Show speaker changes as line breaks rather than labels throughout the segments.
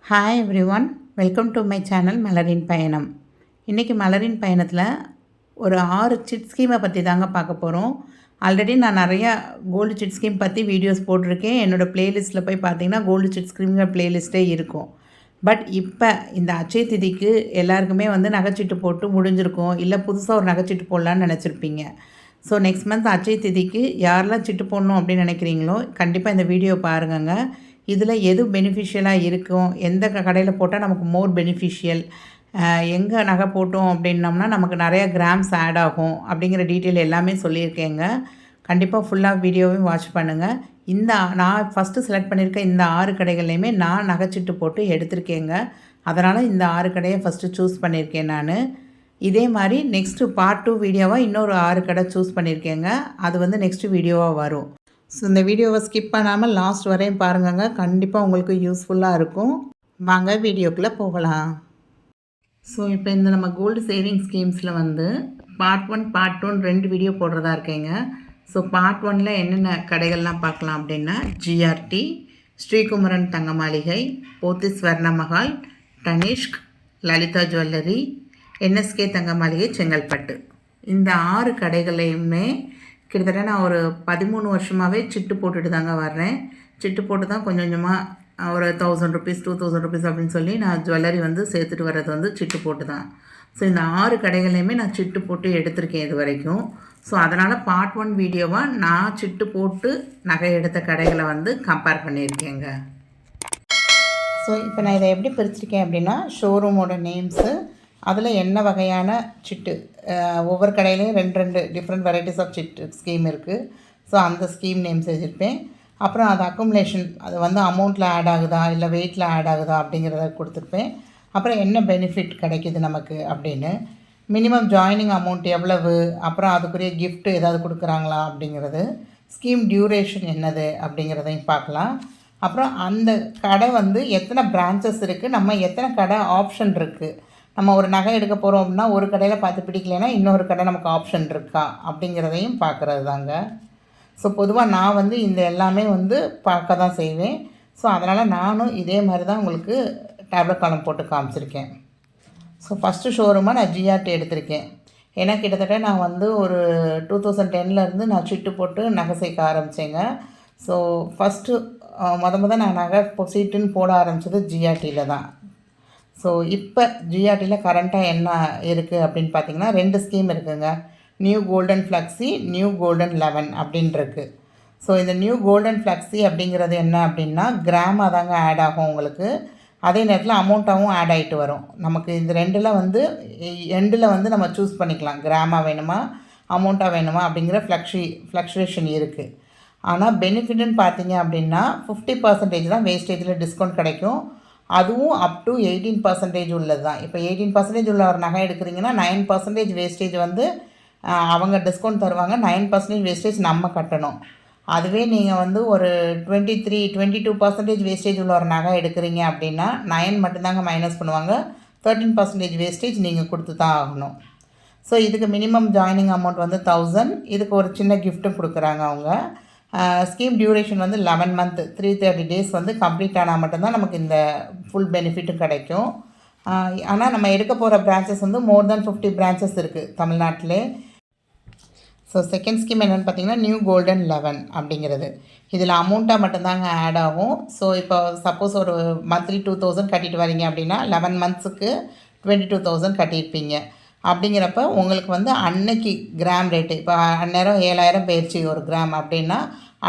Hi everyone, welcome to my channel மலரின் பயணம். இன்றைக்கி மலரின் பயணத்தில் ஒரு 6 சிட் ஸ்கீமை பற்றி தாங்க பார்க்க போகிறோம். ஆல்ரெடி நான் நிறையா கோல்டு சிட் ஸ்கீம் பற்றி வீடியோஸ் போட்டிருக்கேன். என்னோடய ப்ளேலிஸ்ட்டில் போய் பார்த்தீங்கன்னா கோல்டு சிட் ஸ்கீம்ங்கிற ப்ளேலிஸ்ட்டே இருக்கும். பட் இப்போ இந்த அட்சய திதிக்கு எல்லாருக்குமே நகைச்சீட்டு போட்டு முடிஞ்சிருக்கும், இல்லை புதுசாக ஒரு நகைச்சீட்டு போடலான்னு நினச்சிருப்பீங்க. ஸோ நெக்ஸ்ட் மந்த் அட்சய திதிக்கு யாரெல்லாம் சிட்டு போடணும் அப்படின்னு நினைக்கிறீங்களோ கண்டிப்பாக இந்த வீடியோ பாருங்கங்க. இதில் எது பெனிஃபிஷியலாக இருக்கும், எந்த கடையில் போட்டால் நமக்கு மோர் பெனிஃபிஷியல், எங்கே நகை போட்டோம் அப்படின்னோம்னா நமக்கு நிறையா கிராம்ஸ் ஆட் ஆகும் அப்படிங்கிற டீட்டெயில் எல்லாமே சொல்லியிருக்கேங்க. கண்டிப்பாக ஃபுல்லாக வீடியோவையும் வாட்ச் பண்ணுங்கள். நான் ஃபஸ்ட்டு செலக்ட் பண்ணியிருக்க இந்த 6 கடைகள்லையுமே நான் நகைச்சிட்டு போட்டு எடுத்திருக்கேங்க. அதனால் இந்த 6 கடையை ஃபஸ்ட்டு சூஸ் பண்ணியிருக்கேன் நான். இதே மாதிரி நெக்ஸ்ட்டு பார்ட் 2 வீடியோவாக இன்னொரு 6 கடை சூஸ் பண்ணியிருக்கேங்க. அது நெக்ஸ்ட்டு வீடியோவாக வரும். ஸோ இந்த வீடியோவை ஸ்கிப் பண்ணாமல் லாஸ்ட் வரையும் பாருங்கங்க. கண்டிப்பாக உங்களுக்கு யூஸ்ஃபுல்லாக இருக்கும். வாங்க வீடியோக்குள்ளே போகலாம். ஸோ இப்போ இந்த நம்ம கோல்டு சேவிங் ஸ்கீம்ஸில் பார்ட் 1 பார்ட் 2 2 வீடியோ போடுறதா இருக்கேங்க. ஸோ பார்ட் 1ல் என்னென்ன கடைகள்லாம் பார்க்கலாம் அப்படின்னா ஜிஆர்டி, ஸ்ரீகுமரன் தங்க மாளிகை, போத்தி ஸ்வர்ண மஹால், டனிஷ்க், லலிதா ஜுவல்லரி, என்எஸ்கே தங்க மாளிகை, செங்கல்பட்டு. இந்த 6 கடைகளையுமே கிட்டத்தட்ட நான் ஒரு 13 வருஷமாகவே சிட்டு போட்டுட்டு தாங்க வர்றேன். சிட்டு போட்டு தான் கொஞ்சம் கொஞ்சமாக ஒரு 1000 ருபீஸ் 2000 ருபீஸ் அப்படின்னு சொல்லி நான் ஜுவல்லரி சேர்த்துட்டு வர்றது சிட்டு போட்டு தான். ஸோ இந்த 6 கடைகளையுமே நான் சிட்டு போட்டு எடுத்திருக்கேன் இது வரைக்கும். ஸோ அதனால் பார்ட் 1 வீடியோவாக நான் சிட்டு போட்டு நகை எடுத்த கடைகளை கம்பேர் பண்ணியிருக்கேங்க. ஸோ இப்போ நான் இதை எப்படி பிரிச்சிருக்கேன் அப்படின்னா ஷோரூமோட நேம்ஸு, அதில் என்ன வகையான சிட்டு, ஒவ்வொரு கடையிலையும் 2 different varieties of chit scheme இருக்குது. ஸோ அந்த ஸ்கீம் நேம்ஸ் எழுதியிருப்பேன். அப்புறம் அது அக்குமுலேஷன், அது அமௌண்ட்டில் ஆட் ஆகுதா இல்லை வெயிட்டில் ஆட் ஆகுதா அப்படிங்கிறத கொடுத்துருப்பேன். அப்புறம் என்ன பெனிஃபிட் கிடைக்கிது நமக்கு அப்படின்னு, மினிமம் ஜாயினிங் அமௌண்ட் எவ்வளவு, அப்புறம் அதுக்குரிய கிஃப்ட் ஏதாவது கொடுக்குறாங்களா அப்படிங்கிறது, ஸ்கீம் டியூரேஷன் என்னது அப்படிங்கிறதையும் பார்க்கலாம். அப்புறம் அந்த கடை எத்தனை பிரான்ச்சஸ் இருக்குது, நம்ம எத்தனை கடை ஆப்ஷன் இருக்குது, நம்ம ஒரு நகை எடுக்க போகிறோம் அப்படின்னா ஒரு கடையில் பார்த்து பிடிக்கலைன்னா இன்னொரு கடை நமக்கு ஆப்ஷன் இருக்கா அப்படிங்கிறதையும் பார்க்குறது தாங்க. ஸோ பொதுவாக நான் இந்த எல்லாமே பார்க்க தான் செய்வேன். ஸோ அதனால் நானும் இதே மாதிரி தான் உங்களுக்கு டேப்லெட் காலம் போட்டு காமிச்சிருக்கேன். ஸோ ஃபஸ்ட்டு ஷோரூமாக நான் ஜிஆர்டி எடுத்திருக்கேன். ஏன்னா கிட்டத்தட்ட நான் ஒரு 2010லேருந்து நான் சிட்டு போட்டு நகை சேர்க்க ஆரம்பித்தேங்க. ஸோ ஃபஸ்ட்டு முத நான் நகை சீட்டுன்னு போட ஆரம்பித்தது ஜிஆர்டியில் தான். ஸோ இப்போ ஜிஆர்டியில் கரண்ட்டாக என்ன இருக்குது அப்படின்னு பார்த்தீங்கன்னா 2 ஸ்கீம் இருக்குதுங்க. New golden flexi, new golden 11 அப்படின்னு இருக்குது. ஸோ இந்த நியூ கோல்டன் ஃப்ளக்ஸி அப்படிங்கிறது என்ன அப்படின்னா கிராமாக தாங்க ஆட் ஆகும் உங்களுக்கு. அதே நேரத்தில் அமௌண்ட்டாகவும் ஆட் ஆகிட்டு வரும். நமக்கு இந்த 2ல் எண்டில் நம்ம சூஸ் பண்ணிக்கலாம், கிராமாக வேணுமா அமௌண்ட்டாக வேணுமா அப்படிங்கிற ஃப்ளக்ஷுவேஷன் இருக்குது. ஆனால் பெனிஃபிட்னு பார்த்தீங்க அப்படின்னா 50% தான் வேஸ்டேஜில் டிஸ்கவுண்ட் கிடைக்கும். அதுவும் அப் டு 18% உள்ளது தான். இப்போ 18% உள்ள ஒரு நகை எடுக்கிறீங்கன்னா 9% வேஸ்டேஜ் அவங்க டிஸ்கவுண்ட் தருவாங்க. 9% வேஸ்டேஜ் நம்ம கட்டணும். அதுவே நீங்கள் ஒரு 22% வேஸ்டேஜ் உள்ள ஒரு நகை எடுக்கிறீங்க அப்படின்னா 9 மட்டும்தாங்க மைனஸ் பண்ணுவாங்க. 13% வேஸ்டேஜ் நீங்கள் கொடுத்து தான் ஆகணும். ஸோ இதுக்கு மினிமம் ஜாயினிங் அமௌண்ட் 1000. இதுக்கு ஒரு சின்ன கிஃப்ட்டும் கொடுக்குறாங்க அவங்க. Scheme duration 11 month 330 days complete ஆனால் மட்டும்தான் நமக்கு இந்த ஃபுல் பெனிஃபிட்டும் கிடைக்கும். ஆனால் நம்ம எடுக்க போகிற பிரான்ச்சஸ் மோர் தென் 50 பிரான்ச்சஸ் இருக்குது தமிழ்நாட்டிலே. ஸோ செகண்ட் ஸ்கீம் என்னென்னு பார்த்தீங்கன்னா நியூ கோல்டன் 11 அப்படிங்கிறது. இதில் அமௌண்ட்டாக மட்டும்தாங்க ஆட் ஆகும். ஸோ இப்போ சப்போஸ் ஒரு மந்த்லி 2000 கட்டிட்டு வரீங்க அப்படின்னா 11 மந்த்ஸுக்கு 22,000 கட்டியிருப்பீங்க. அப்படிங்கிறப்ப உங்களுக்கு அன்னைக்கு கிராம் ரேட்டு, இப்போ அந்நேரம் 7000 போயிடுச்சு ஒரு கிராம் அப்படின்னா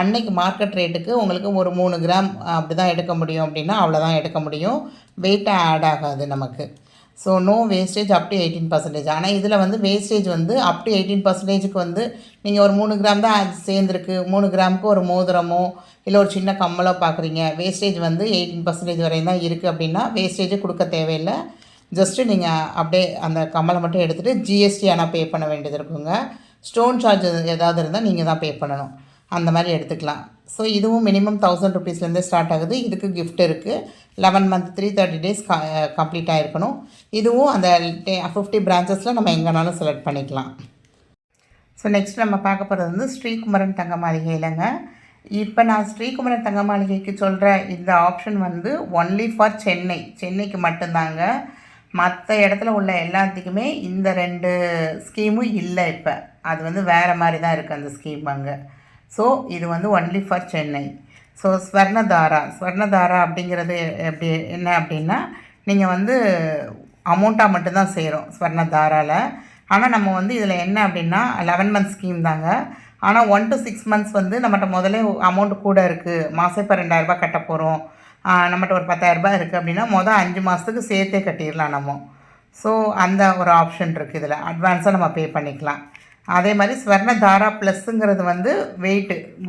அன்னைக்கு மார்க்கெட் ரேட்டுக்கு உங்களுக்கு ஒரு 3 கிராம் அப்படி தான் எடுக்க முடியும் அப்படின்னா அவ்வளோதான் எடுக்க முடியும். வெயிட்டாக ஆட் ஆகாது நமக்கு. So no wastage up to 18%. ஆனால் இதில் வேஸ்டேஜ் அப் டு 18%க்கு நீங்கள் ஒரு 3 கிராம் தான் சேர்ந்துருக்கு, 3 கிராமுக்கு ஒரு மோதிரமோ இல்லை ஒரு சின்ன கம்மலோ பார்க்குறீங்க, வேஸ்டேஜ் 18% வரையும் தான் இருக்குது அப்படின்னா வேஸ்டேஜை கொடுக்க தேவையில்லை. ஜஸ்ட்டு நீங்கள் அப்படியே அந்த கம்மலை மட்டும் எடுத்துகிட்டு ஜிஎஸ்டி ஆனால் பே பண்ண வேண்டியது இருக்குங்க. ஸ்டோன் சார்ஜ் ஏதாவது இருந்தால் நீங்கள் தான் பே பண்ணணும். அந்த மாதிரி எடுத்துக்கலாம். ஸோ இதுவும் மினிமம் 1000 ருபீஸ்லேருந்தே ஸ்டார்ட் ஆகுது. இதுக்கு கிஃப்ட் இருக்குது. 11 மந்த் 330 டேஸ் கம்ப்ளீட்டாக இருக்கணும். இதுவும் அந்த 50 பிரான்ச்சஸில் நம்ம எங்கேனாலும் செலக்ட் பண்ணிக்கலாம். ஸோ நெக்ஸ்ட் நம்ம பார்க்க போகிறது ஸ்ரீகுமரன் தங்க மாளிகையிலங்க. இப்போ நான் ஸ்ரீகுமரன் தங்க மாளிகைக்கு சொல்கிற இந்த ஆப்ஷன் வந்து ஒன்லி ஃபார் சென்னைக்கு மட்டும்தாங்க. மற்ற இடத்துல உள்ள எல்லாத்துக்குமே இந்த 2 ஸ்கீமும் இல்லை. இப்போ அது வந்து வேறு மாதிரி தான் இருக்குது அந்த ஸ்கீம் அங்கே. ஸோ இது வந்து only for Chennai. So Swarnadhara அப்படிங்கிறது எப்படி என்ன அப்படின்னா, நீங்கள் வந்து அமௌண்ட்டாக மட்டும்தான் சேரும் ஸ்வர்ணதாராவில். ஆனால் நம்ம வந்து இதில் என்ன அப்படின்னா 11 மந்த் ஸ்கீம் தாங்க. ஆனால் 1 to 6 மந்த்ஸ் வந்து நம்மகிட்ட முதலே அமௌண்ட் கூட இருக்குது, மாதம் இப்போ 2000 கட்ட போகிறோம், நம்மகிட்ட ஒரு 10,000 இருக்குது அப்படின்னா 5 மாதத்துக்கு சேர்த்தே கட்டிடலாம் நம்ம. ஸோ அந்த ஒரு ஆப்ஷன் இருக்குது இதில், அட்வான்ஸாக நம்ம பே பண்ணிக்கலாம். அதே மாதிரி ஸ்வர்ணதாரா ப்ளஸ்ஸுங்கிறது வந்து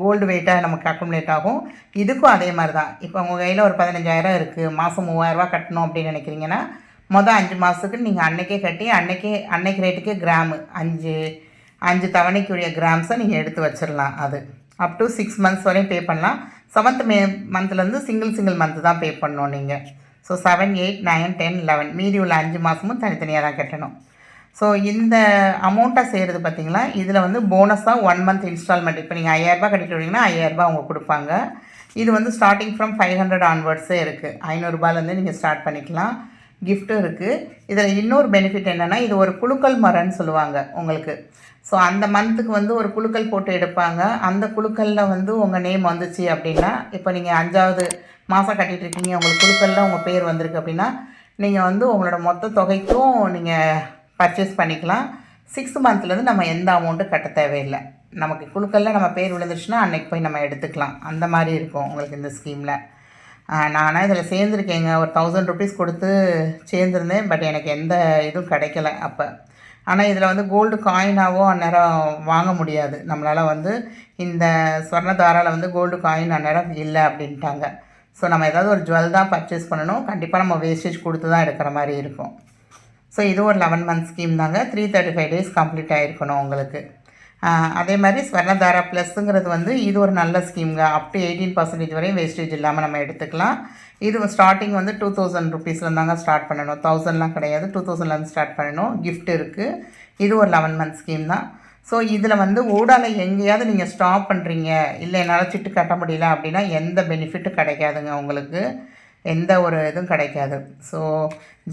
கோல்டு வெயிட்டாக நமக்கு அக்குமுலேட் ஆகும். இதுக்கும் அதே மாதிரி தான். இப்போ உங்கள் கையில் ஒரு 15,000 இருக்குது, மாதம் 3000 கட்டணும் அப்படின்னு நினைக்கிறீங்கன்னா 5 மாதத்துக்கு நீங்கள் அன்றைக்கே கட்டி அன்னைக்கு ரேட்டுக்கே கிராமு 5 தவணைக்குரிய கிராம்ஸை நீங்கள் எடுத்து வச்சிடலாம். அது அப் டு 6 மந்த்ஸ் வரையும் பே பண்ணலாம். 7th மந்த்லேருந்து சிங்கிள் மந்த்து தான் பே பண்ணணும் நீங்கள். ஸோ 7, 8, 9, 10, 11 மீதி உள்ள 5 மாதமும் தனித்தனியாக தான் கட்டணும். ஸோ இந்த அமௌண்ட்டாக செய்கிறது பார்த்திங்களா, இதில் வந்து போனஸாக 1 மந்த் இன்ஸ்டால்மெண்ட். இப்போ நீங்கள் 5000 கட்டிட்டு வரீங்கன்னா 5000 அவங்க கொடுப்பாங்க. இது வந்து ஸ்டார்டிங் ஃப்ரம் 500 ஆன்வர்ட்ஸே இருக்குது. 500 நீங்கள் ஸ்டார்ட் பண்ணிக்கலாம். கிஃப்ட்டும் இருக்குது. இதில் இன்னொரு பெனிஃபிட் என்னென்னா, இது ஒரு குலுக்கல் மரன்னு சொல்லுவாங்க உங்களுக்கு. ஸோ அந்த மந்த்துக்கு வந்து ஒரு குலுக்கல் போட்டு எடுப்பாங்க. அந்த குலுக்கலில் வந்து உங்கள் நேம் வந்துச்சு அப்படின்னா, இப்போ நீங்கள் 5வது மாதம் கட்டிகிட்ருக்கீங்க, உங்களுக்கு குலுக்கலில் உங்கள் பேர் வந்திருக்கு அப்படின்னா, நீங்கள் வந்து உங்களோட மொத்த தொகைக்கும் நீங்கள் பர்ச்சேஸ் பண்ணிக்கலாம். 6th மந்த்லேருந்து நம்ம எந்த அமௌண்ட்டும் கட்ட தேவையில்லை. நமக்கு குலுக்கலில் நம்ம பேர் விழுந்துருச்சுன்னா அன்றைக்கி போய் நம்ம எடுத்துக்கலாம். அந்த மாதிரி இருக்கும் உங்களுக்கு இந்த ஸ்கீமில். நானாக இதில் சேர்ந்துருக்கேங்க. ஒரு 1000 ருபீஸ் கொடுத்து சேர்ந்துருந்தேன். பட் எனக்கு எந்த இதுவும் கிடைக்கல அப்போ. ஆனால் இதில் வந்து கோல்டு காயினாவோ அந்நேரம் வாங்க முடியாது நம்மளால். வந்து இந்த ஸ்வர்ணதாராவில் வந்து கோல்டு காயின் அந்நேரம் இல்லை அப்படின்ட்டாங்க. ஸோ நம்ம ஏதாவது ஒரு ஜுவல் தான் பர்ச்சேஸ் பண்ணணும். கண்டிப்பாக நம்ம வேஸ்டேஜ் கொடுத்து தான் எடுக்கிற மாதிரி இருக்கும். ஸோ இது ஒரு 11 மந்த் ஸ்கீம் தாங்க. 335 டேஸ் கம்ப்ளீட் ஆகிருக்கணும் உங்களுக்கு. அதே மாதிரி ஸ்வர்ணதாரா ப்ளஸ்ஸுங்கிறது வந்து இது ஒரு நல்ல ஸ்கீம்ங்க. அப் டு 18% வரையும் வேஸ்டேஜ் இல்லாமல் நம்ம எடுத்துக்கலாம். இது ஸ்டார்டிங் வந்து 2000 ருபீஸில் தாங்க ஸ்டார்ட் பண்ணணும். 1000லாம் கிடையாது, 2000லேருந்து ஸ்டார்ட் பண்ணணும். கிஃப்ட் இருக்குது. இது ஒரு 11 மந்த் ஸ்கீம் தான். ஸோ இதில் வந்து ஊடால எங்கேயாவது நீங்கள் ஸ்டாப் பண்ணுறீங்க, இல்லை என்னால் சிட்டு கட்ட முடியல அப்படின்னா எந்த பெனிஃபிட்டும் கிடைக்காதுங்க உங்களுக்கு. எந்த ஒரு இதுவும் கிடைக்காது. ஸோ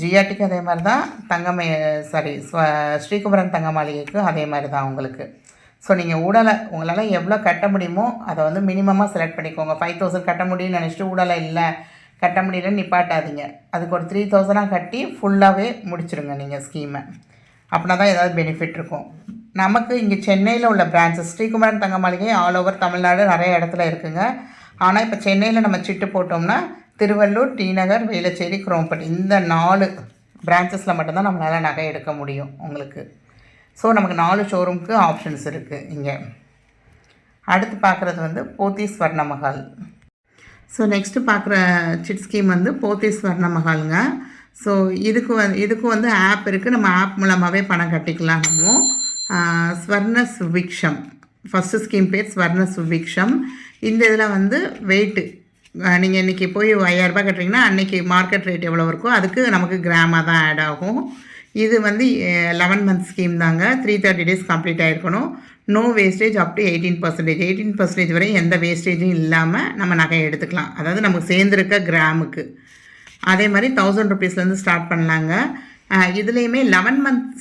ஜிஆர்டிக்கு அதே மாதிரி தான், ஸ்ரீகுமரன் தங்க மாளிகைக்கு அதே மாதிரி தான் உங்களுக்கு. ஸோ நீங்கள் உங்களால் எவ்வளோ கட்ட முடியுமோ அதை வந்து மினிமமாக செலக்ட் பண்ணிக்கோங்க. 5000 கட்ட முடியும்னு நினச்சிட்டு ஊடால இல்லை கட்ட முடியலன்னு நிப்பாட்டாதீங்க. அதுக்கு ஒரு 3000 கட்டி ஃபுல்லாகவே முடிச்சுருங்க நீங்கள் ஸ்கீமை. அப்படின்னா தான் ஏதாவது பெனிஃபிட் இருக்கும். நமக்கு இங்கே சென்னையில் உள்ள பிரான்ச்சஸ் ஸ்ரீகுமரன் தங்க மாளிகை ஆல் ஓவர் தமிழ்நாடு நிறைய இடத்துல இருக்குங்க. ஆனால் இப்போ சென்னையில் நம்ம சிட்டு போட்டோம்னா திருவள்ளூர், டி நகர், வேளச்சேரி, குரோம்பேட்டை இந்த 4 பிரான்ச்சஸில் மட்டும்தான் நம்மளால் நகை எடுக்க முடியும் உங்களுக்கு. ஸோ நமக்கு 4 ஷோரூமுக்கு ஆப்ஷன்ஸ் இருக்குது இங்கே. அடுத்து பார்க்குறது வந்து போத்தீஸ் ஸ்வர்ண மஹால். ஸோ நெக்ஸ்ட்டு பார்க்குற சிட் ஸ்கீம் வந்து போத்தீஸ் ஸ்வர்ண மஹாலுங்க. ஸோ இதுக்கு வந்து ஆப் இருக்குது. நம்ம ஆப் மூலமாகவே பணம் கட்டிக்கலாம். நம்ம ஸ்வர்ண சுபிக்ஷம் ஃபஸ்ட்டு ஸ்கீம் பேர் ஸ்வர்ண சுபிக்ஷம். இந்த இதில் வந்து வெயிட்டு நீங்கள் இன்றைக்கி போய் 5000 கட்டுறீங்கன்னா அன்றைக்கி மார்க்கெட் ரேட் எவ்வளோ இருக்கோ அதுக்கு நமக்கு கிராமாக தான் ஆட் ஆகும். இது வந்து 11 மந்த் ஸ்கீம் தாங்க. 330 டேஸ் கம்ப்ளீட் ஆகிருக்கணும். No wastage up to 18%. 18% வரை எந்த வேஸ்டேஜும் இல்லாமல் நம்ம நகை எடுத்துக்கலாம். அதாவது நமக்கு சேர்ந்துருக்க கிராமுக்கு. அதே மாதிரி 1000 ருபீஸ்லேருந்து ஸ்டார்ட் பண்ணலாங்க. இதுலேயுமே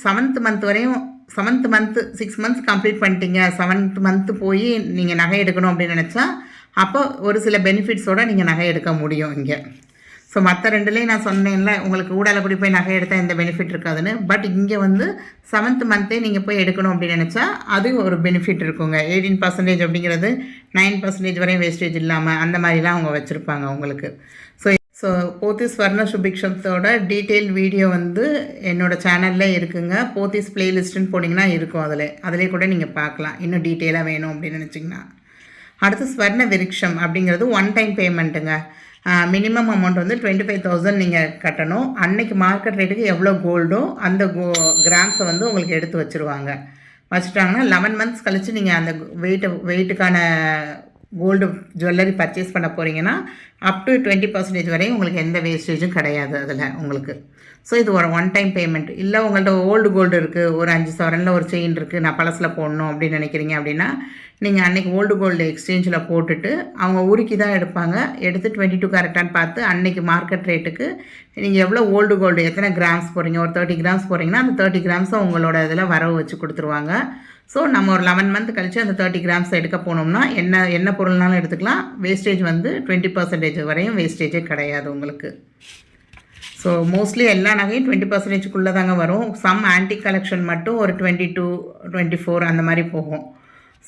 7th மந்த் வரையும் 7th மந்த்து 6 மந்த்ஸ் கம்ப்ளீட் பண்ணிட்டீங்க, 7th மந்த்து போய் நீங்கள் நகை எடுக்கணும் அப்படின்னு நினச்சா அப்போ ஒரு சில பெனிஃபிட்ஸோடு நீங்கள் நகை எடுக்க முடியும் இங்கே. ஸோ மற்ற 2லேயும் நான் சொன்னேன்ல உங்களுக்கு ஊடாலக்குடி போய் நகை எடுத்தால் எந்த பெனிஃபிட் இருக்காதுன்னு. பட் இங்கே வந்து 7th மந்த்தே நீங்கள் போய் எடுக்கணும் அப்படின்னு நினச்சா அது ஒரு பெனிஃபிட் இருக்குங்க. 18% அப்படிங்கிறது 9% வரையும் வேஸ்டேஜ் இல்லாமல் அந்த மாதிரிலாம் அவங்க வச்சுருப்பாங்க உங்களுக்கு. ஸோ போத்தீஸ் ஸ்வர்ண சுபிக்ஷத்தோட டீட்டெயில் வீடியோ வந்து என்னோடய சேனலில் இருக்குங்க. போத்தீஸ் பிளேலிஸ்ட்டுன்னு போனீங்கன்னா இருக்கும். அதிலே கூட நீங்கள் பார்க்கலாம் இன்னும் டீட்டெயிலாக வேணும் அப்படின்னு நினச்சிங்கன்னா. அடுத்து ஸ்வர்ண விருக்ஷம் அப்படிங்கிறது 1 டைம் பேமெண்ட்டுங்க. மினிமம் அமௌண்ட் வந்து 25,000 நீங்கள் கட்டணும். அன்னைக்கு மார்க்கெட் ரேட்டுக்கு எவ்வளோ கோல்டோ அந்த கிராம்ஸை வந்து உங்களுக்கு எடுத்து வச்சுட்டாங்கன்னா 11 மந்த்ஸ் கழித்து நீங்கள் அந்த வெயிட்டுக்கான கோல்டு ஜுவல்லரி பர்ச்சேஸ் பண்ண போகிறீங்கன்னா அப் டு 20% வரையும் உங்களுக்கு எந்த வேஸ்டேஜும் கிடையாது அதில் உங்களுக்கு. ஸோ இது ஒரு ஒன் டைம் பேமெண்ட். இல்லை உங்கள்கிட்ட ஓல்டு கோல்டு இருக்குது, ஒரு 5 சவரனில் ஒரு செயின் இருக்குது, நான் பழசில் போடணும் அப்படின்னு நினைக்கிறீங்க அப்படின்னா நீங்கள் அன்றைக்கி ஓல்டு கோல்டு எக்ஸ்சேஞ்சில் போட்டுட்டு அவங்க உருக்கி தான் எடுப்பாங்க. எடுத்து 22 கேரட்டான்னு பார்த்து அன்றைக்கி மார்க்கெட் ரேட்டுக்கு நீங்கள் எவ்வளோ ஓல்டு கோல்டு எத்தனை கிராம்ஸ் போகிறீங்க, ஒரு 30 கிராம்ஸ் போகிறீங்கன்னா அந்த 30 கிராம்ஸை உங்களோட இதில் வரவு வச்சு கொடுத்துருவாங்க. ஸோ நம்ம ஒரு 11 மந்த் கழித்து அந்த 30 கிராம்ஸ் எடுக்க போனோம்னா என்ன பொருள்னாலும் எடுத்துக்கலாம். வேஸ்டேஜ் வந்து 20% வரையும் வேஸ்டேஜே கிடையாது உங்களுக்கு. ஸோ மோஸ்ட்லி எல்லா நகையும் 20%க்குள்ளே தாங்க வரும். சம் ஆன்டிக் கலெக்ஷன் மட்டும் ஒரு 22, 24 அந்த மாதிரி போகும்.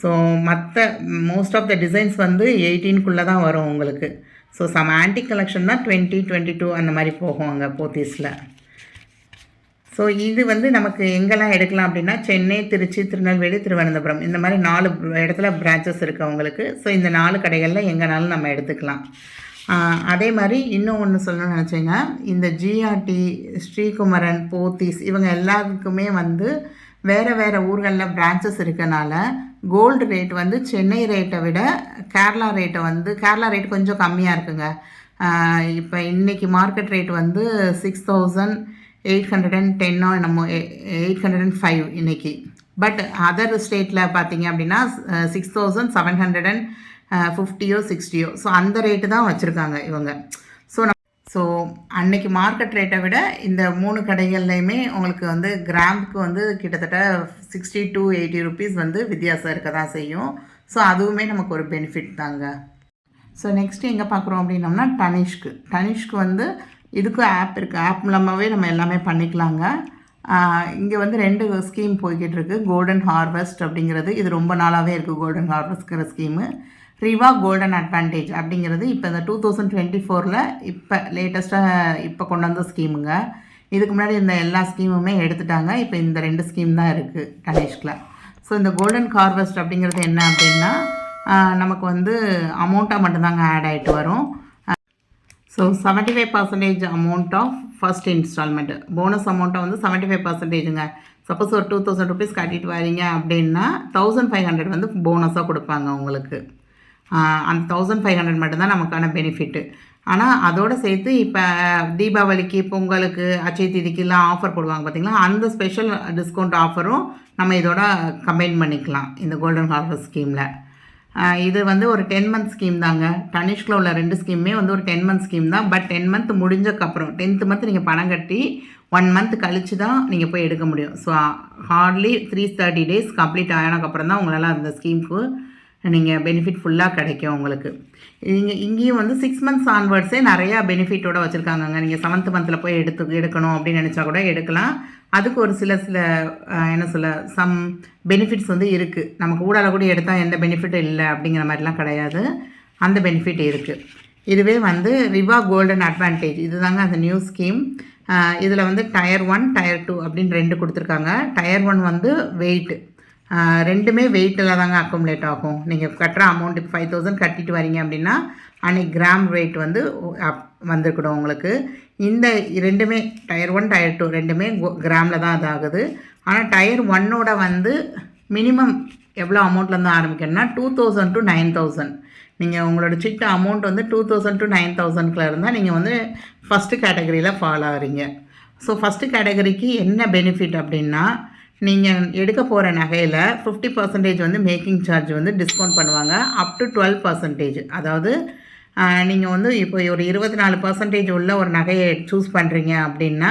ஸோ மற்ற மோஸ்ட் ஆஃப் த டிசைன்ஸ் வந்து 18க்குள்ளே தான் வரும் உங்களுக்கு. ஸோ சம் ஆன்டிக் கலெக்ஷன் தான் 20, 22 அந்த மாதிரி போகும் அங்கே போத்தீஸில். ஸோ இது வந்து நமக்கு எங்கெல்லாம் எடுக்கலாம் அப்படின்னா சென்னை, திருச்சி, திருநெல்வேலி, திருவனந்தபுரம் இந்த மாதிரி 4 இடத்துல பிரான்ச்சஸ் இருக்குது அவங்களுக்கு. ஸோ இந்த 4 கடைகளில் எங்கேனாலும் நம்ம எடுத்துக்கலாம். அதே மாதிரி இன்னும் ஒன்று சொல்லணும்னு நினச்சேங்க, இந்த ஜிஆர்டி, ஸ்ரீகுமரன், போத்தீஸ் இவங்க எல்லாருக்குமே வந்து வேறு வேறு ஊர்களில் பிரான்ச்சஸ் இருக்கனால கோல்டு ரேட் வந்து சென்னை ரேட்டை விட கேரளா ரேட் கொஞ்சம் கம்மியாக இருக்குங்க. இப்போ இன்றைக்கி மார்க்கெட் ரேட் வந்து 6,810 என்னமோ 805 இன்றைக்கி. பட் அதர் ஸ்டேட்டில் பார்த்தீங்க அப்படின்னா 6,750 60. ஸோ அந்த ரேட்டு தான் வச்சுருக்காங்க இவங்க. ஸோ அன்றைக்கி மார்க்கெட் ரேட்டை விட இந்த 3 கடைகள்லையுமே உங்களுக்கு வந்து கிராமுக்கு வந்து கிட்டத்தட்ட 60 to 80 ருபீஸ் வந்து வித்தியாசம் இருக்க தான் செய்யும். ஸோ அதுவுமே நமக்கு ஒரு பெனிஃபிட் தாங்க. ஸோ நெக்ஸ்ட்டு எங்கே பார்க்குறோம் அப்படின்னோம்னா டனிஷ்க்கு வந்து இதுக்கும் ஆப் இருக்குது. ஆப் மூலமாகவே நம்ம எல்லாமே பண்ணிக்கலாங்க. இங்கே வந்து 2 ஸ்கீம் போய்கிட்டு இருக்குது. கோல்டன் ஹார்வெஸ்ட் அப்படிங்கிறது இது ரொம்ப நாளாகவே இருக்குது. கோல்டன் ஹார்வெஸ்ட்ங்கிற ஸ்கீமு. ரிவா கோல்டன் அட்வான்டேஜ் அப்படிங்கிறது இப்போ இந்த 2024 இப்போ லேட்டஸ்ட்டாக இப்போ கொண்டு வந்த ஸ்கீமுங்க. இதுக்கு முன்னாடி இந்த எல்லா ஸ்கீமுமே எடுத்துட்டாங்க. இப்போ இந்த 2 ஸ்கீம் தான் இருக்குது டனிஷ்கில். ஸோ இந்த கோல்டன் ஹார்வெஸ்ட் அப்படிங்கிறது என்ன அப்படின்னா நமக்கு வந்து அமௌண்ட்டாக மட்டும்தாங்க ஆட் ஆகிட்டு வரும். So 75% amount of first installment bonus அமௌண்ட்டை வந்து 75%ங்க. சப்போஸ் ஒரு 2000 ருபீஸ் கட்டிட்டு வரீங்க அப்படின்னா 1500 வந்து போனஸாக கொடுப்பாங்க உங்களுக்கு. அந்த 1500 மட்டும்தான் நமக்கான பெனிஃபிட்டு. ஆனால் அதோடு சேர்த்து இப்போ தீபாவளிக்கு, பொங்கலுக்கு, அச்சய தீதிக்கெலாம் ஆஃபர் போடுவாங்க பார்த்திங்களா, அந்த ஸ்பெஷல் டிஸ்கவுண்ட் ஆஃபரும் நம்ம இதோட கம்பைன் பண்ணிக்கலாம் இந்த கோல்டன் ஹார்வெஸ்ட் ஸ்கீமில். இது வந்து ஒரு 10 மந்த் ஸ்கீம் தாங்க. டனிஷ்கில் உள்ள 2 ஸ்கீமுமே வந்து ஒரு 10 மந்த் ஸ்கீம் தான். பட் 10 மந்த் முடிஞ்சக்கப்புறம் 10th மந்த் நீங்கள் பணம் கட்டி 1 மந்த் கழித்து தான் நீங்கள் போய் எடுக்க முடியும். ஸோ ஹார்ட்லி 330 days கம்ப்ளீட் ஆனதுக்கப்புறம் தான் உங்களால் அந்த ஸ்கீமுக்கு நீங்கள் பெனிஃபிட் ஃபுல்லாக கிடைக்கும் உங்களுக்கு. இங்கேயும் வந்து 6 months ஆன்வர்ட்ஸே நிறையா பெனிஃபிட்டோடு வச்சுருக்காங்கங்க. நீங்கள் 7th மந்தில் போய் எடுக்கணும் அப்படின்னு நினச்சா கூட எடுக்கலாம். அதுக்கு ஒரு சில சம் பெனிஃபிட்ஸ் வந்து இருக்குது. நமக்கு ஊடால கூட எடுத்தால் எந்த பெனிஃபிட்டும் இல்லை அப்படிங்கிற மாதிரிலாம் கிடையாது. அந்த பெனிஃபிட் இருக்குது. இதுவே வந்து ரிவா கோல்டன் அட்வான்டேஜ் இதுதாங்க அந்த நியூ ஸ்கீம். இதில் வந்து டயர் 1, டயர் 2 அப்படின்னு 2 கொடுத்துருக்காங்க. டயர் 1 வந்து வெயிட், ரெண்டுமே வெயிட்டில் தாங்க அக்குமுலேட் ஆகும். நீங்கள் கட்டுற அமௌண்ட் இப்போ 5000 கட்டிட்டு வரீங்க அப்படின்னா அன்றைக்கி கிராம் வெயிட் வந்து வந்துருக்கணும் உங்களுக்கு. இந்த ரெண்டுமே டயர் 1, டயர் 2 ரெண்டுமே கிராமில் தான் அது ஆகுது. ஆனால் டயர் 1ஓட வந்து மினிமம் எவ்வளோ அமௌண்ட்லேருந்து ஆரம்பிக்கணும்னா 2000 to 9000. நீங்கள் உங்களோட சிட்ட அமௌண்ட் வந்து 2000 to 9000 இருந்தால் நீங்கள் வந்து ஃபஸ்ட்டு கேட்டகரியில் ஃபாலோ ஆகிறீங்க. ஸோ ஃபஸ்ட்டு கேட்டகரிக்கு என்ன பெனிஃபிட் அப்படின்னா நீங்கள் எடுக்க போகிற நகையில் 50% வந்து மேக்கிங் சார்ஜ் வந்து டிஸ்கவுண்ட் பண்ணுவாங்க. Up to 12%. அதாவது நீங்கள் வந்து இப்போ ஒரு 24% உள்ள ஒரு நகையை சூஸ் பண்ணுறீங்க அப்படின்னா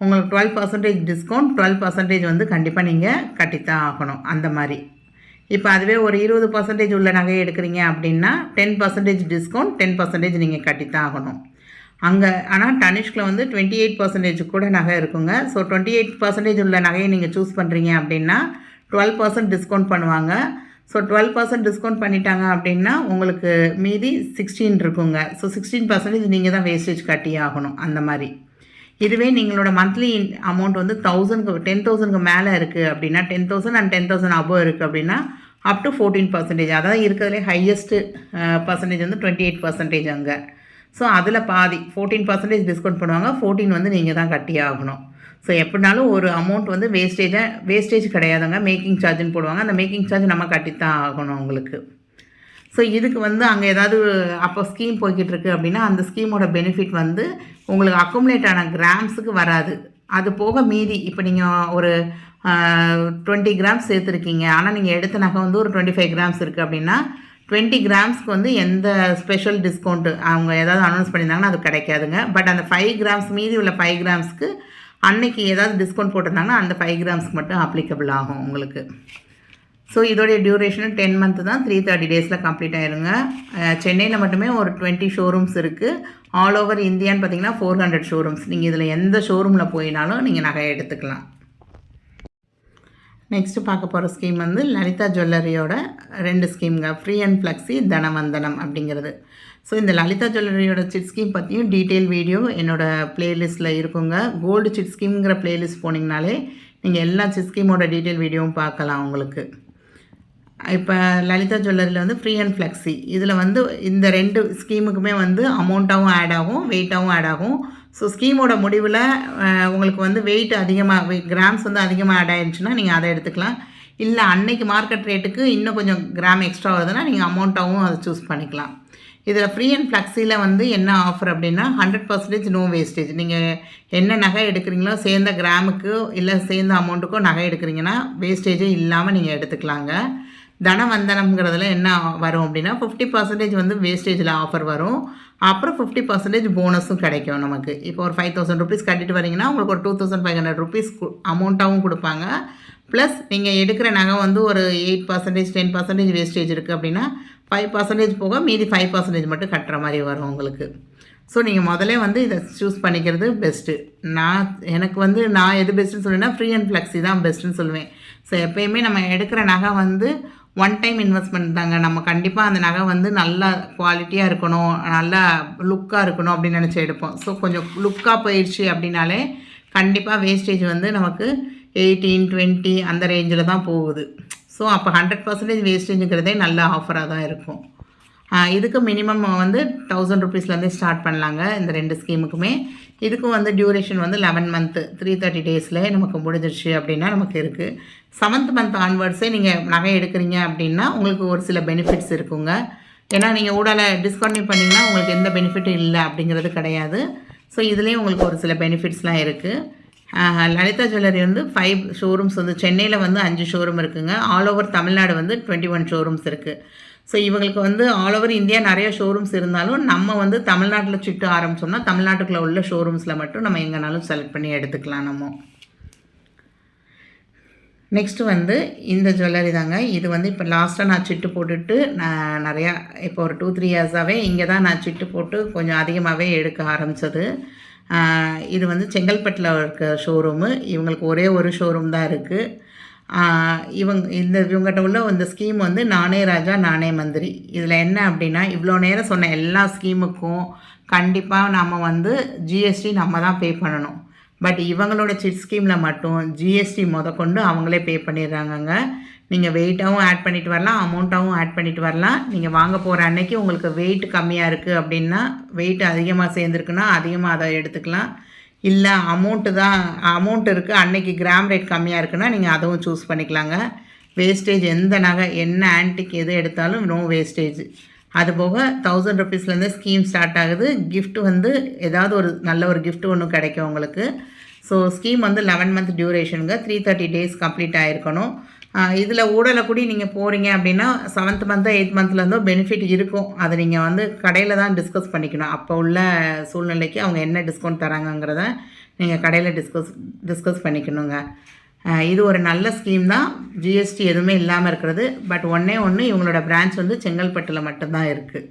உங்களுக்கு 12% டிஸ்கவுண்ட், 12% வந்து கண்டிப்பாக நீங்கள் கட்டித்தான் ஆகணும் அந்த மாதிரி. இப்போ அதுவே ஒரு 20% உள்ள நகையை எடுக்கிறீங்க அப்படின்னா 10% டிஸ்கவுண்ட், 10% நீங்கள் கட்டித்தான் ஆகணும் அங்கே. ஆனால் டனிஷ்கில் வந்து 28% கூட நகை இருக்குங்க. ஸோ 28% உள்ள நகையை நீங்கள் சூஸ் பண்ணுறீங்க அப்படின்னா 12% டிஸ்கவுண்ட் பண்ணுவாங்க. ஸோ 12% டிஸ்கவுண்ட் பண்ணிட்டாங்க அப்படின்னா உங்களுக்கு மீதி 16 இருக்குங்க. ஸோ 16% நீங்கள் தான் வேஸ்டேஜ் கட்டி ஆகணும் அந்த மாதிரி. இதுவே நீங்களோட மந்த்லி அமௌண்ட் வந்து 10,000க்கு மேலே இருக்குது அப்படின்னா 10,000 and 10,000 above இருக்குது அப்படின்னா அப் டு 14%. அதான் இருக்கிறதுலே ஹையஸ்ட்டு பர்சன்டேஜ் வந்து 28% அங்கே. ஸோ அதில் பாதி 14% டிஸ்கவுண்ட் பண்ணுவாங்க. 14 வந்து நீங்கள் தான் கட்டி ஆகணும். ஸோ எப்படினாலும் ஒரு அமௌண்ட் வந்து வேஸ்டேஜ் கிடையாதுங்க. மேக்கிங் சார்ஜுன்னு போடுவாங்க. அந்த மேக்கிங் சார்ஜ் நம்ம கட்டித்தான் ஆகணும் உங்களுக்கு. ஸோ இதுக்கு வந்து அங்கே ஏதாவது அப்போ ஸ்கீம் போய்கிட்டு இருக்கு அப்படின்னா அந்த ஸ்கீமோட பெனிஃபிட் வந்து உங்களுக்கு அக்குமுலேட் ஆன கிராம்ஸுக்கு வராது. அது போக மீதி இப்போ நீங்கள் ஒரு 20 கிராம்ஸ் சேர்த்துருக்கீங்க, ஆனால் நீங்கள் எடுத்த நகை வந்து ஒரு 25 கிராம்ஸ் இருக்குது அப்படின்னா 20 கிராம்ஸ்க்கு வந்து எந்த ஸ்பெஷல் டிஸ்கவுண்ட்டு அவங்க ஏதாவது அனௌன்ஸ் பண்ணியிருந்தாங்கன்னா அது கிடைக்காதுங்க. பட் அந்த 5 கிராம்ஸ் மீதி உள்ள 5 கிராம்ஸ்க்கு அன்னைக்கு ஏதாவது டிஸ்கவுண்ட் போட்டிருந்தாங்கன்னா அந்த 5 கிராம்ஸ்க்கு மட்டும் அப்ளிகபிள் ஆகும் உங்களுக்கு. ஸோ இதோடைய டியூரேஷனும் 10 மந்த்து தான், 330 டேஸில் கம்ப்ளீட் ஆயிருங்க. சென்னையில் மட்டுமே ஒரு 20 ஷோரூம்ஸ் இருக்குது. ஆல் ஓவர் இந்தியான்னு பார்த்தீங்கன்னா 400 ஷோரூம்ஸ். நீங்கள் இதில் எந்த ஷோரூமில் போயினாலும் நீங்கள் நகையை எடுத்துக்கலாம். நெக்ஸ்ட்டு பார்க்க போகிற ஸ்கீம் வந்து லலிதா ஜுவல்லரியோட 2 ஸ்கீம்ங்க, ஃப்ரீ அண்ட் ஃப்ளெக்ஸி, தனவந்தனம் அப்படிங்கிறது. ஸோ இந்த லலிதா ஜுவல்லரியோட சிட் ஸ்கீம் பற்றியும் டீட்டெயில் வீடியோ என்னோடய ப்ளேலிஸ்ட்டில் இருக்குங்க. கோல்டு சிட் ஸ்கீம்ங்கிற ப்ளேலிஸ்ட் போனீங்கனாலே நீங்கள் எல்லா சிட் ஸ்கீமோட டீட்டெயில் வீடியோவும் பார்க்கலாம் உங்களுக்கு. இப்போ லலிதா ஜுவல்லரியில் வந்து ஃப்ரீ அண்ட் ஃப்ளெக்ஸி, இதில் வந்து இந்த 2 ஸ்கீமுக்குமே வந்து அமௌண்ட்டாகவும் ஆட் ஆகும், வெயிட்டாகவும் ஆட் ஆகும். ஸோ ஸ்கீமோட முடிவில் உங்களுக்கு வந்து வெயிட் அதிகமாக கிராம்ஸ் வந்து அதிகமாக ஆட் ஆகிடுச்சுன்னா நீங்கள் அதை எடுத்துக்கலாம். இல்லை அன்னைக்கு மார்க்கெட் ரேட்டுக்கு இன்னும் கொஞ்சம் கிராம் எக்ஸ்ட்ரா வருதுன்னா நீங்கள் அமௌண்ட்டாகவும் அதை சூஸ் பண்ணிக்கலாம். இதில் ஃப்ரீ அண்ட் ஃப்ளெக்ஸியில் வந்து என்ன ஆஃபர் அப்படின்னா 100% நோ வேஸ்டேஜ். நீங்கள் என்ன நகை எடுக்கிறீங்களோ சேர்ந்த கிராமுக்கு இல்லை சேர்ந்த அமௌண்ட்டுக்கோ நகை எடுக்கிறீங்கன்னா வேஸ்டேஜே இல்லாமல் நீங்கள் எடுத்துக்கலாங்க. தனவந்தனம்ங்கிறதுல என்ன வரும் அப்படின்னா 50% வந்து வேஸ்டேஜில் ஆஃபர் வரும், அப்புறம் 50% போனஸும் கிடைக்கும் நமக்கு. இப்போ ஒரு 5000 ருபீஸ் கட்டிட்டு வரீங்கன்னா உங்களுக்கு ஒரு 2500 ருபீஸ் அமௌண்ட்டாகவும் கொடுப்பாங்க. ப்ளஸ் நீங்கள் எடுக்கிற நகை வந்து ஒரு 8% 10% வேஸ்டேஜ் இருக்குது அப்படின்னா 5% போக மீதி 5% மட்டும் கட்டுற மாதிரி வரும் உங்களுக்கு. ஸோ நீங்கள் முதலே வந்து இதை சூஸ் பண்ணிக்கிறது பெஸ்ட்டு. எனக்கு வந்து நான் எது பெஸ்ட்டுன்னு சொல்லுவேன்னா ஃப்ரீ அண்ட் ஃப்ளெக்ஸி தான் பெஸ்ட்டுன்னு சொல்லுவேன். ஸோ எப்போயுமே நம்ம எடுக்கிற நகை வந்து ஒன் டைம் இன்வெஸ்ட்மெண்ட் தாங்க. நம்ம கண்டிப்பாக அந்த நகை வந்து நல்லா குவாலிட்டியாக இருக்கணும், நல்லா லுக்காக இருக்கணும் அப்படின்னு நினச்சி எடுப்போம். ஸோ கொஞ்சம் லுக்காக போயிடுச்சு அப்படின்னாலே கண்டிப்பாக வேஸ்டேஜ் வந்து நமக்கு 18 20 அந்த ரேஞ்சில் தான் போகுது. ஸோ அப்போ 100% வேஸ்டேஜுங்கிறதே நல்ல ஆஃபராக தான் இருக்கும். இதுக்கு மினிமம் வந்து 1000 ருபீஸ்லேருந்தே ஸ்டார்ட் பண்ணலாங்க இந்த 2 ஸ்கீமுக்குமே. இதுக்கும் வந்து டியூரேஷன் வந்து 11 மந்த்து 330 டேஸில் நமக்கு முடிஞ்சிருச்சு அப்படின்னா நமக்கு இருக்குது. 7th மந்த் ஆன்வர்ட்ஸே நீங்கள் நகை எடுக்கிறீங்க அப்படின்னா உங்களுக்கு ஒரு சில பெனிஃபிட்ஸ் இருக்குங்க. ஏன்னா நீங்கள் ஊடால டிஸ்கண்டினியூ பண்ணிங்கன்னா உங்களுக்கு எந்த பெனிஃபிட்டும் இல்லை அப்படிங்கிறது கிடையாது. ஸோ இதுலேயும் உங்களுக்கு ஒரு சில பெனிஃபிட்ஸ்லாம் இருக்குது. லலிதா ஜுவல்லரி வந்து 5 ஷோரூம்ஸ் வந்து சென்னையில் வந்து 5 ஷோரூம் இருக்குதுங்க. ஆல் ஓவர் தமிழ்நாடு வந்து 21 ஷோரூம்ஸ் இருக்குது. ஸோ இவங்களுக்கு வந்து ஆல் ஓவர் இந்தியா நிறைய ஷோரூம்ஸ் இருந்தாலும் நம்ம வந்து தமிழ்நாட்டில் சிட்டு ஆரம்பித்தோம்னா தமிழ்நாட்டுக்குள்ளே உள்ள ஷோரூம்ஸில் மட்டும் நம்ம எங்கேனாலும் செலக்ட் பண்ணி எடுத்துக்கலாம் நம்ம. நெக்ஸ்ட்டு வந்து இந்த ஜுவல்லரி தாங்க. இது வந்து இப்போ லாஸ்ட்டாக நான் சிட்டு போட்டுட்டு நான் நிறையா இப்போ ஒரு 2-3 இயர்ஸாகவே இங்கே தான் நான் சிட்டு போட்டு கொஞ்சம் அதிகமாகவே எடுக்க ஆரம்பித்தது. இது வந்து செங்கல்பட்டில் இருக்க ஷோரூமு. இவங்களுக்கு ஒரே ஒரு ஷோரூம் தான் இருக்குது. இவங்ககிட்ட உள்ள இந்த ஸ்கீம் வந்து நானே ராஜா நானே மந்திரி. இதில் என்ன அப்படின்னா இவ்வளோ நேரம் சொன்ன எல்லா ஸ்கீமுக்கும் கண்டிப்பாக நம்ம வந்து ஜிஎஸ்டி நம்ம தான் பே பண்ணணும். பட் இவங்களோட சிட் ஸ்கீமில் மட்டும் ஜிஎஸ்டி முதற்கொண்டு அவங்களே பே பண்ணிடுறாங்கங்க. நீங்கள் வெயிட்டாகவும் ஆட் பண்ணிட்டு வரலாம், அமௌண்ட்டாகவும் ஆட் பண்ணிட்டு வரலாம். நீங்கள் வாங்க போகிற அன்னைக்கு உங்களுக்கு வெயிட் கம்மியாக இருக்குது அப்படின்னா, வெயிட் அதிகமாக சேர்ந்துருக்குன்னா அதிகமாக அதை எடுத்துக்கலாம். இல்லை அமௌண்ட் இருக்குது அன்னைக்கு கிராம் ரேட் கம்மியாக இருக்குன்னா நீங்கள் அதுவும் சூஸ் பண்ணிக்கலாங்க. வேஸ்டேஜ் எந்த நகை என்ன ஆன்டிக் எது எடுத்தாலும் நோ வேஸ்டேஜ். அதுபோக 1000 ருபீஸ்லேருந்து ஸ்கீம் ஸ்டார்ட் ஆகுது. கிஃப்ட் வந்து ஏதாவது ஒரு நல்ல ஒரு கிஃப்ட் ஒன்று கிடைக்கும் உங்களுக்கு. ஸோ ஸ்கீம் வந்து 11 மந்த் டியூரேஷனுங்க. 330 டேஸ் கம்ப்ளீட் ஆகிருக்கணும். இதில் ஊடலை கூடி நீங்கள் போகிறீங்க அப்படின்னா 7th மந்த்தோ 8th மந்த்லேருந்தோ பெனிஃபிட் இருக்கும். அதை நீங்கள் வந்து கடையில் தான் டிஸ்கஸ் பண்ணிக்கணும். அப்போ உள்ள சூழ்நிலைக்கு அவங்க என்ன டிஸ்கவுண்ட் தராங்கங்கிறத நீங்கள் கடையில் டிஸ்கஸ் பண்ணிக்கணுங்க. இது ஒரு நல்ல ஸ்கீம் தான், ஜிஎஸ்டி எதுவுமே இல்லாமல் இருக்கிறது. பட் ஒன்றே இவங்களோட பிரான்ச் வந்து செங்கல்பட்டில் மட்டும்தான் இருக்குது.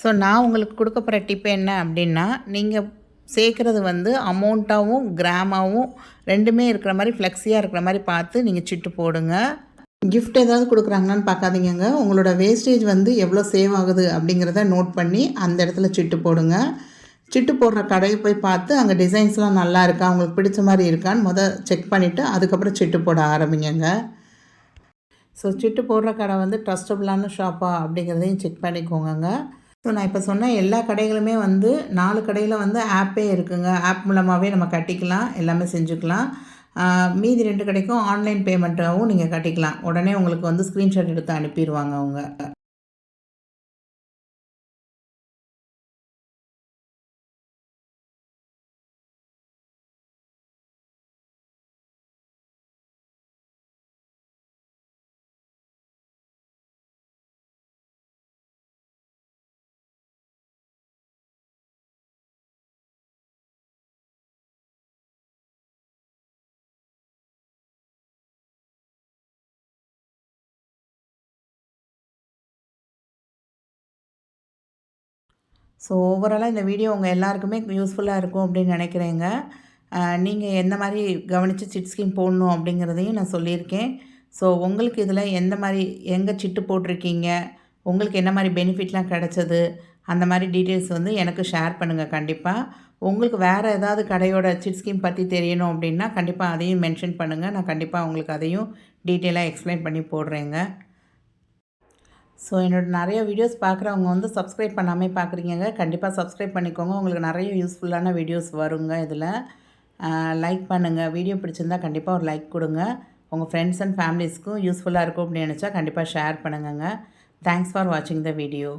ஸோ நான் உங்களுக்கு கொடுக்க போகிற டிப் என்ன அப்படின்னா, நீங்கள் சேர்க்குறது வந்து அமௌண்ட்டாகவும் கிராமாகவும் ரெண்டுமே இருக்கிற மாதிரி ஃப்ளெக்ஸியாக இருக்கிற மாதிரி பார்த்து நீங்கள் சிட்டு போடுங்க. கிஃப்ட் ஏதாவது கொடுக்குறாங்களான்னு பார்க்காதீங்க. உங்களோட வேஸ்டேஜ் வந்து எவ்வளோ சேவ் ஆகுது அப்படிங்கிறத நோட் பண்ணி அந்த இடத்துல சிட்டு போடுங்க. சிட்டு போடுற கடையை போய் பார்த்து அங்கே டிசைன்ஸ்லாம் நல்லா இருக்கா, அவங்களுக்கு பிடிச்ச மாதிரி இருக்கான்னு செக் பண்ணிவிட்டு அதுக்கப்புறம் சிட்டு போட ஆரம்பிங்க. ஸோ சிட்டு போடுற கடை வந்து ட்ரஸ்டபுளான ஷாப்பா அப்படிங்கிறதையும் செக் பண்ணிக்கோங்க. ஸோ நான் இப்போ சொன்ன எல்லா கடைகளுமே வந்து 4 கடையில் வந்து ஆப்பே இருக்குங்க. ஆப் மூலமாகவே நம்ம கட்டிக்கலாம், எல்லாமே செஞ்சுக்கலாம். மீதி 2 கடைக்கும் ஆன்லைன் பேமெண்ட்டாகவும் நீங்கள் கட்டிக்கலாம். உடனே உங்களுக்கு வந்து ஸ்க்ரீன்ஷாட் எடுத்து அனுப்பிடுவாங்க அவங்க. ஸோ ஓவராலாக இந்த வீடியோ உங்கள் எல்லாருக்குமே யூஸ்ஃபுல்லாக இருக்கும் அப்படின்னு நினைக்கிறேங்க. நீங்கள் எந்த மாதிரி கவனித்து சிட் ஸ்கீம் போடணும் அப்படிங்கிறதையும் நான் சொல்லியிருக்கேன். ஸோ உங்களுக்கு இதில் எந்த மாதிரி எங்கே சிட்டு போட்டிருக்கீங்க, உங்களுக்கு என்ன மாதிரி பெனிஃபிட்லாம் கிடச்சது, அந்த மாதிரி டீட்டெயில்ஸ் வந்து எனக்கு ஷேர் பண்ணுங்கள் கண்டிப்பாக. உங்களுக்கு வேறு ஏதாவது கடையோட சிட் ஸ்கீம் பற்றி தெரியணும் அப்படின்னா கண்டிப்பாக அதையும் மென்ஷன் பண்ணுங்கள். நான் கண்டிப்பாக உங்களுக்கு அதையும் டீட்டெயிலாக எக்ஸ்பிளைன் பண்ணி போடுறேங்க. ஸோ என்னோட நிறைய வீடியோஸ் பார்க்குறவங்க வந்து சப்ஸ்கிரைப் பண்ணாமே பார்க்குறீங்கங்க. கண்டிப்பாக சப்ஸ்கிரைப் பண்ணிக்கோங்க. உங்களுக்கு நிறைய யூஸ்ஃபுல்லான வீடியோஸ் வருங்க இதில். லைக் பண்ணுங்கள். வீடியோ பிடிச்சிருந்தா கண்டிப்பாக ஒரு லைக் கொடுங்க. உங்கள் ஃப்ரெண்ட்ஸ் அண்ட் ஃபேமிலிஸ்க்கும் யூஸ்ஃபுல்லாக இருக்கும் அப்படின்னு நினச்சா கண்டிப்பாக ஷேர் பண்ணுங்கங்க. தேங்க்ஸ் ஃபார் வாட்சிங் த வீடியோ.